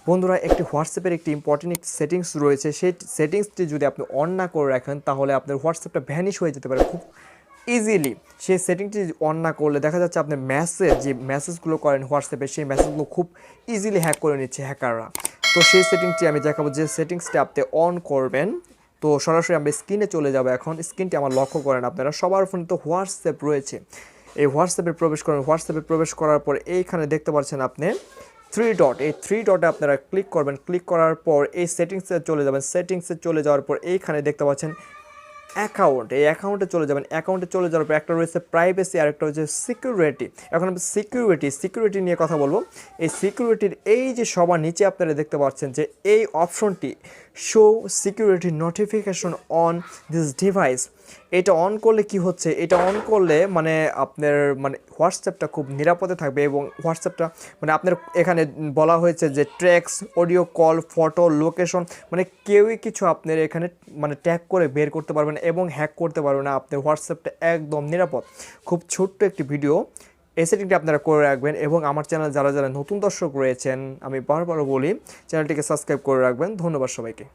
বন্ধুরা একটি হোয়াটসঅ্যাপের একটি ইম্পর্টেন্ট একটি সেটিংস রয়েছে, সেই সেটিংসটি যদি আপনি অন না করে রাখেন তাহলে আপনার হোয়াটসঅ্যাপটা ভ্যানিশ হয়ে যেতে পারে খুব ইজিলি। সেই সেটিংটি অন না করলে দেখা যাচ্ছে আপনি যে মেসেজগুলো করেন হোয়াটসঅ্যাপে, সেই মেসেজগুলো খুব ইজিলি হ্যাক করে নিচ্ছে হ্যাকাররা। তো সেই সেটিংসটি আমি দেখাবো, যে সেটিংসটি আপনি অন করবেন। তো সরাসরি আমরা স্ক্রিনে চলে যাবো। এখন স্ক্রিনটি আমার লক্ষ্য করেন, আপনারা সবার ফোনে তো হোয়াটসঅ্যাপ রয়েছে। এই হোয়াটসঅ্যাপে প্রবেশ করেন। হোয়াটসঅ্যাপে প্রবেশ করার পর এইখানে দেখতে পাচ্ছেন আপনি থ্রি ডট, এই থ্রি ডটে আপনারা ক্লিক করবেন। ক্লিক করার পর এই সেটিংসে চলে যাবেন। সেটিংসে চলে যাওয়ার পর এইখানে দেখতে পাচ্ছেন অ্যাকাউন্ট, এই অ্যাকাউন্টে চলে যাবেন। অ্যাকাউন্টে চলে যাওয়ার পর একটা রয়েছে প্রাইভেসি আর একটা হচ্ছে সিকিউরিটি। এখন আমি সিকিউরিটি নিয়ে কথা বলবো। এই সিকিউরিটির এই যে সবার নিচে আপনারা দেখতে পাচ্ছেন যে এই অপশনটি show security notification on this device, এটা অন করলে কি হচ্ছে, এটা অন করলে মানে আপনার মানে হোয়াটসঅ্যাপটা খুব নিরাপদে থাকবে। এবং হোয়াটসঅ্যাপটা মানে আপনার এখানে বলা হয়েছে যে tracts, audio call, photo, location, মানে কেউই কিছু আপনার এখানে মানে ট্যাগ করে বের করতে পারবে না এবং হ্যাক করতে পারবে না। আপনার হোয়াটসঅ্যাপটা একদম নিরাপদ। খুব ছোট্ট একটি ভিডিও, এই সেটিংটি আপনারা করে রাখবেন। এবং আমার চ্যানেল যারা যারা নতুন দর্শক রয়েছেন, আমি বারবার বলি চ্যানেলটিকে সাবস্ক্রাইব করে রাখবেন। ধন্যবাদ সবাইকে।